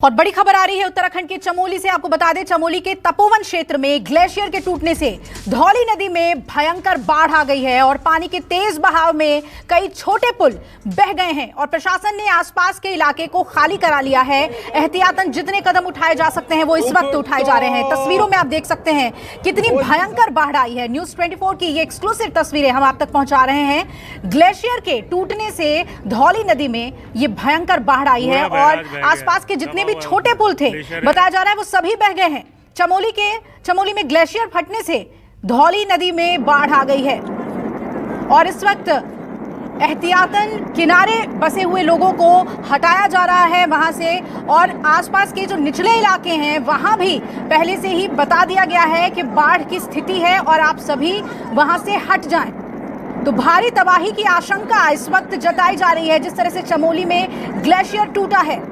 और बड़ी खबर आ रही है उत्तराखंड के चमोली से। आपको बता दें, चमोली के तपोवन क्षेत्र में ग्लेशियर के टूटने से धौली नदी में भयंकर बाढ़ आ गई है और पानी के तेज बहाव में कई छोटे पुल बह गए हैं और प्रशासन ने आसपास के इलाके को खाली करा लिया है। एहतियातन जितने कदम उठाए जा सकते हैं वो इस वक्त उठाए जा रहे हैं। तस्वीरों में आप देख सकते हैं कितनी भयंकर बाढ़ आई है। न्यूज 24 की ये एक्सक्लूसिव तस्वीरें हम आप तक पहुंचा रहे हैं। ग्लेशियर के टूटने से धौली नदी में ये भयंकर बाढ़ आई है और आसपास के जितने भी छोटे पुल थे, बताया जा रहा है वो सभी बह गए हैं। चमोली में ग्लेशियर फटने से धौली नदी में बाढ़ आ गई है और इस वक्त एहतियातन किनारे बसे हुए लोगों को हटाया जा रहा है वहां से और आसपास के जो निचले इलाके हैं वहां भी पहले से ही बता दिया गया है कि बाढ़ की स्थिति है और आप सभी वहां से हट जाएं। तो भारी तबाही की आशंका इस वक्त जताई जा रही है जिस तरह से चमोली में ग्लेशियर टूटा है।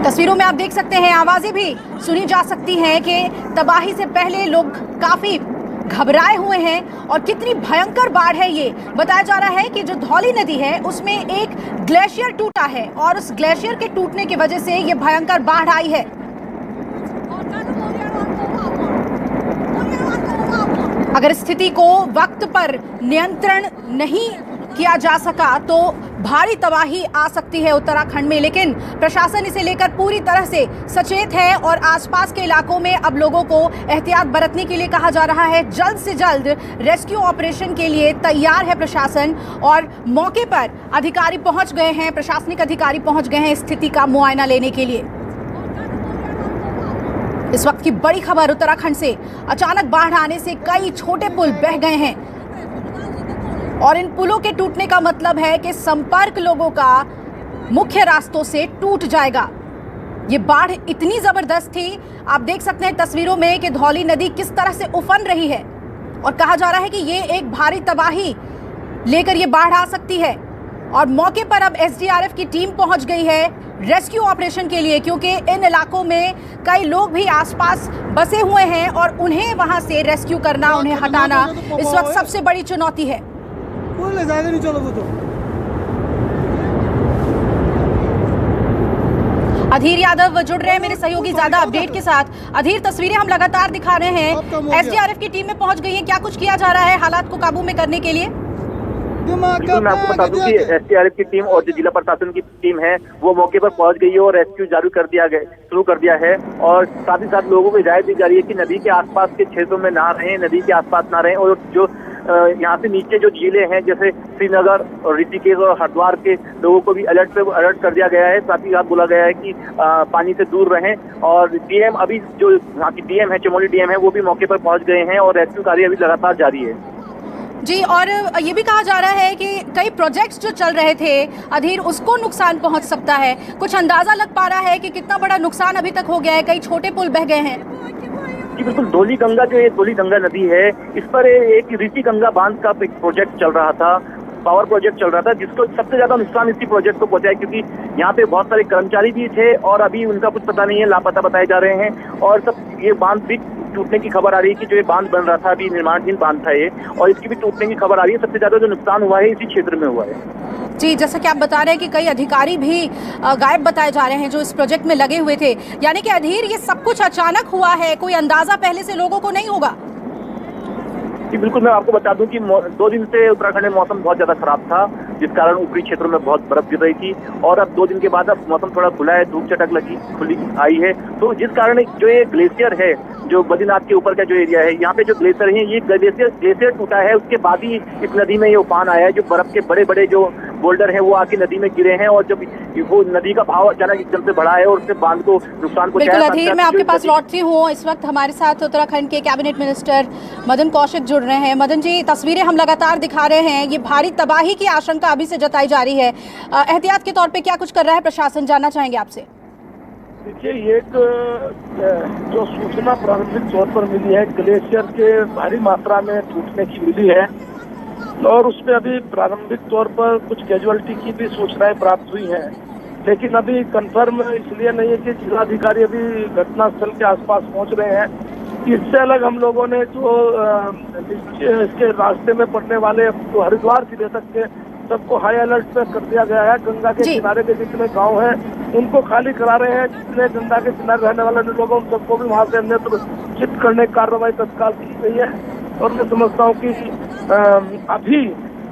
तस्वीरों में आप देख सकते हैं, आवाजें भी सुनी जा सकती हैं कि तबाही से पहले लोग काफी घबराए हुए हैं और कितनी भयंकर बाढ़ है। ये बताया जा रहा है कि जो धौली नदी है उसमें एक ग्लेशियर टूटा है और उस ग्लेशियर के टूटने की वजह से ये भयंकर बाढ़ आई है। अगर स्थिति को वक्त पर नियंत्रण नहीं किया जा सका तो भारी तबाही आ सकती है उत्तराखंड में, लेकिन प्रशासन इसे लेकर पूरी तरह से सचेत है और आसपास के इलाकों में अब लोगों को एहतियात बरतने के लिए कहा जा रहा है। जल्द से जल्द रेस्क्यू ऑपरेशन के लिए तैयार है प्रशासन और मौके पर अधिकारी पहुंच गए हैं, प्रशासनिक अधिकारी पहुंच गए हैं स्थिति का मुआयना लेने के लिए। इस वक्त की बड़ी खबर उत्तराखंड से, अचानक बाढ़ आने से कई छोटे पुल बह गए हैं और इन पुलों के टूटने का मतलब है कि संपर्क लोगों का मुख्य रास्तों से टूट जाएगा। ये बाढ़ इतनी जबरदस्त थी, आप देख सकते हैं तस्वीरों में कि धौली नदी किस तरह से उफन रही है और कहा जा रहा है कि ये एक भारी तबाही लेकर ये बाढ़ आ सकती है। और मौके पर अब एसडीआरएफ की टीम पहुंच गई है रेस्क्यू ऑपरेशन के लिए, क्योंकि इन इलाकों में कई लोग भी आसपास बसे हुए हैं और उन्हें वहां से रेस्क्यू करना, उन्हें हटाना इस वक्त सबसे बड़ी चुनौती है। नहीं चलो तो अधीर यादव जुड़ रहे हैं मेरे सहयोगी ज्यादा अपडेट के साथ। अधीर, तस्वीरें हम लगातार दिखा रहे हैं, एसडीआरएफ की टीम में पहुंच गई है, क्या कुछ किया जा रहा है हालात को काबू में करने के लिए? बिल्कुल, मैं आपको बता दूं कि एसडीआरएफ की टीम और जो जिला प्रशासन की टीम है वो मौके पर पहुंच गई है और रेस्क्यू शुरू कर दिया है और साथ ही साथ लोगों को हिदायत दी जा रही है कि नदी के आसपास के क्षेत्रों में ना रहें, नदी के आसपास ना रहें और जो यहाँ से नीचे जो जिले हैं जैसे श्रीनगर और ऋषिकेश और हरिद्वार के लोगों को भी अलर्ट कर दिया गया है। साथ ही साथ बोला गया है कि पानी से दूर रहें और डीएम अभी जो यहाँ की डीएम है, चमोली डीएम है, वो भी मौके पर पहुंच गए हैं और रेस्क्यू कार्य अभी लगातार जारी है जी। और ये भी कहा जा रहा है कि कई प्रोजेक्ट्स जो चल रहे थे अधीर, उसको नुकसान पहुंच सकता है। कुछ अंदाजा लग पा रहा है कि कितना बड़ा नुकसान अभी तक हो गया है? कई छोटे पुल बह गए हैं। जी बिल्कुल, धौली गंगा जो ये धौली गंगा नदी है, इस पर एक ऋषि गंगा बांध का एक प्रोजेक्ट चल रहा था, पावर प्रोजेक्ट चल रहा था, जिसको सबसे ज्यादा नुकसान इसी प्रोजेक्ट को पहुंचा है क्योंकि यहाँ पे बहुत सारे कर्मचारी भी थे और अभी उनका कुछ पता नहीं है, लापता बताए जा रहे हैं और सब ये बांध भी टूटने की खबर आ रही है कि जो ये बांध बन रहा था, अभी निर्माणाधीन बांध था ये, और इसकी भी टूटने की खबर आ रही है। सबसे ज्यादा जो नुकसान हुआ है इसी क्षेत्र में हुआ है। जी, जैसा कि आप बता रहे हैं कि कई अधिकारी भी गायब बताए जा रहे हैं जो इस प्रोजेक्ट में लगे हुए थे, यानी कि अधीर ये सब कुछ अचानक हुआ है, कोई अंदाजा पहले से लोगों को नहीं होगा? जी बिल्कुल, मैं आपको बता दूं कि 2 दिन से उत्तराखंड में मौसम बहुत ज्यादा खराब था, जिस कारण ऊपरी क्षेत्रों में बहुत बर्फ गिर रही थी और अब 2 दिन के बाद अब मौसम थोड़ा खुला है, धूप चटक खुली आई है, तो जिस कारण जो ये ग्लेशियर है, जो बद्रीनाथ के ऊपर का जो एरिया है, यहाँ पे जो ग्लेशियर है, ये ग्लेशियर टूटा है, उसके बाद ही इस नदी में ये उफान आया है। जो बर्फ के बड़े बड़े जो बोल्डर हैं वो आके नदी में गिरे हैं और जब वो नदी का भाव अचानक एकदम से बढ़ा है और उससे बांध को नुकसान पहुंचाया। बिल्कुल अधीर, मैं आपके पास लौटती हूँ। इस वक्त हमारे साथ उत्तराखंड के कैबिनेट मिनिस्टर मदन कौशिक जुड़ रहे हैं। मदन जी, तस्वीरें हम लगातार दिखा रहे हैं, ये भारी तबाही की आशंका अभी से जताई जा रही है, एहतियात के तौर पे क्या कुछ कर रहा है प्रशासन, जानना चाहेंगे आपसे? देखिए, एक जो सूचना प्रारंभिक तौर पर मिली है ग्लेशियर के भारी मात्रा में टूटने की मिली है और उसमें अभी प्रारंभिक तौर पर कुछ कैजुअलिटी की भी सूचनाएं प्राप्त हुई हैं, लेकिन अभी कंफर्म इसलिए नहीं है कि जिलाधिकारी अभी घटनास्थल के आसपास पहुंच रहे हैं। इससे अलग हम लोगों ने जो इसके रास्ते में पड़ने वाले तो हरिद्वार जिले तक के सबको हाई अलर्ट पे कर दिया गया है। गंगा के जी। किनारे के जितने गांव हैं उनको खाली करा रहे हैं। जितने गंगा के किनारे रहने वाले लोग हैं उन सबको भी वहां से अन्यत्र शिफ्ट करने की कार्रवाई तत्काल की गई है। और मैं समझता हूँ कि अभी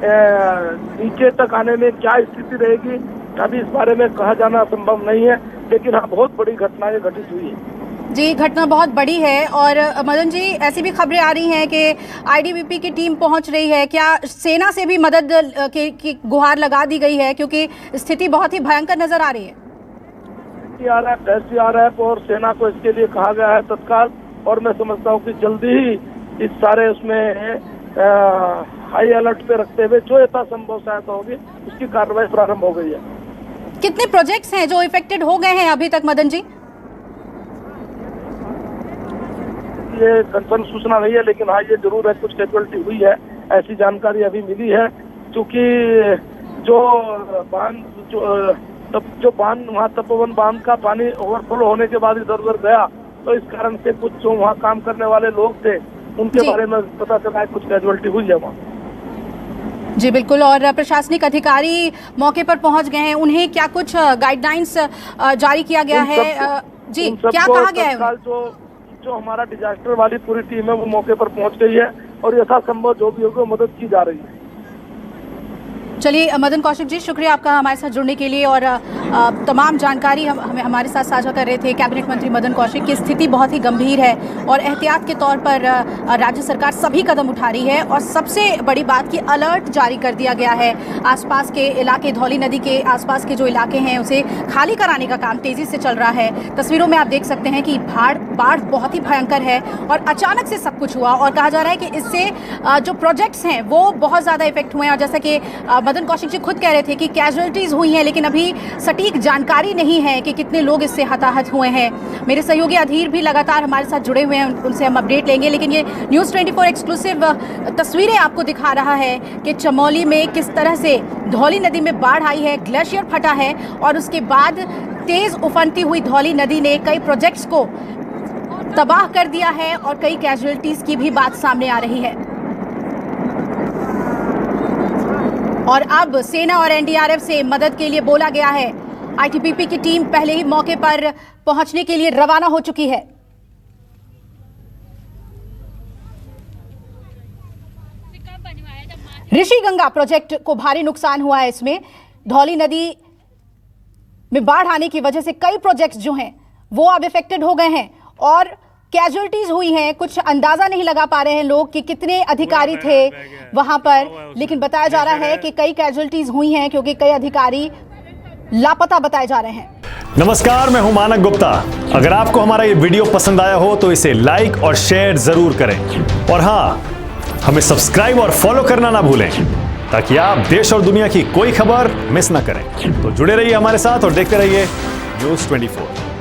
नीचे तक आने में क्या स्थिति रहेगी अभी इस बारे में कहा जाना संभव नहीं है, लेकिन हाँ बहुत बड़ी घटनाएं घटित हुई है। जी, घटना बहुत बड़ी है। और मदन जी, ऐसी भी खबरें आ रही हैं कि आईटीबीपी की टीम पहुंच रही है। क्या सेना से भी मदद की गुहार लगा दी गई है, क्योंकि स्थिति बहुत ही भयंकर नजर आ रही है? एसडीआरएफ और सेना को इसके लिए कहा गया है तत्काल। और मैं समझता हूँ कि जल्दी ही इस सारे उसमें हाई अलर्ट पे रखते हुए जो यथासंभव सहायता होगी उसकी कार्रवाई प्रारंभ हो गई है। कितने प्रोजेक्ट्स हैं जो इफेक्टेड हो गए हैं अभी तक मदन जी? ये कंफर्म सूचना नहीं है, लेकिन हाँ ये जरूर है कुछ कैजुअलिटी हुई है, ऐसी जानकारी अभी मिली है। क्योंकि जो बांध वहाँ तपोवन बांध का पानी ओवरफ्लो होने के बाद इधर उधर गया, तो इस कारण से कुछ जो वहाँ काम करने वाले लोग थे उनके बारे में पता चला है कुछ कैजुअलिटी हुई है वहाँ। जी बिल्कुल। और प्रशासनिक अधिकारी मौके पर पहुंच गए हैं, उन्हें क्या कुछ गाइडलाइंस जारी किया गया है? जी, क्या कहा गया है? जो हमारा डिजास्टर वाली पूरी टीम है वो मौके पर पहुंच गई है और यथासंभव जो भी होगा मदद की जा रही है। चलिए मदन कौशिक जी, शुक्रिया आपका हमारे साथ जुड़ने के लिए। और तमाम जानकारी हमारे साथ साझा कर रहे थे कैबिनेट मंत्री मदन कौशिक की। स्थिति बहुत ही गंभीर है और एहतियात के तौर पर राज्य सरकार सभी कदम उठा रही है। और सबसे बड़ी बात कि अलर्ट जारी कर दिया गया है। आसपास के इलाके, धौली नदी के आसपास के जो इलाके हैं उसे खाली कराने का काम तेजी से चल रहा है। तस्वीरों में आप देख सकते हैं कि बाढ़ बहुत ही भयंकर है और अचानक से सब कुछ हुआ। और कहा जा रहा है कि इससे जो प्रोजेक्ट्स हैं वो बहुत ज़्यादा इफेक्ट हुए हैं। और जैसा कि मदन कौशिक जी खुद कह रहे थे कि कैजुअलिटीज हुई हैं, लेकिन अभी सटीक जानकारी नहीं है कि कितने लोग इससे हताहत हुए हैं। मेरे सहयोगी अधीर भी लगातार हमारे साथ जुड़े हुए हैं, उनसे हम अपडेट लेंगे। लेकिन ये न्यूज़ 24 एक्सक्लूसिव तस्वीरें आपको दिखा रहा है कि चमोली में किस तरह से धौली नदी में बाढ़ आई है, ग्लेशियर फटा है और उसके बाद तेज उफनती हुई धौली नदी ने कई प्रोजेक्ट्स को तबाह कर दिया है और कई कैजुअलिटीज की भी बात सामने आ रही है। और अब सेना और एनडीआरएफ से मदद के लिए बोला गया है। आईटीबीपी की टीम पहले ही मौके पर पहुंचने के लिए रवाना हो चुकी है। ऋषिगंगा प्रोजेक्ट को भारी नुकसान हुआ है। इसमें धौली नदी में बाढ़ आने की वजह से कई प्रोजेक्ट्स जो हैं वो अब इफेक्टेड हो गए हैं और कैजुअलिटीज हुई हैं। कुछ अंदाजा नहीं लगा पा रहे हैं लोग कि कितने अधिकारी थे वहां पर, लेकिन बताया जा रहा है कि कई कैजुअलिटीज हुई हैं क्योंकि कई अधिकारी लापता बताए जा रहे हैं। नमस्कार, मैं हूं मानक गुप्ता। अगर आपको हमारा ये वीडियो पसंद आया हो तो इसे लाइक और शेयर जरूर करें। और हाँ, हमें सब्सक्राइब और फॉलो करना ना भूलें ताकि आप देश और दुनिया की कोई खबर मिस ना करें। तो जुड़े रहिए हमारे साथ और देखते रहिए न्यूज़ 24।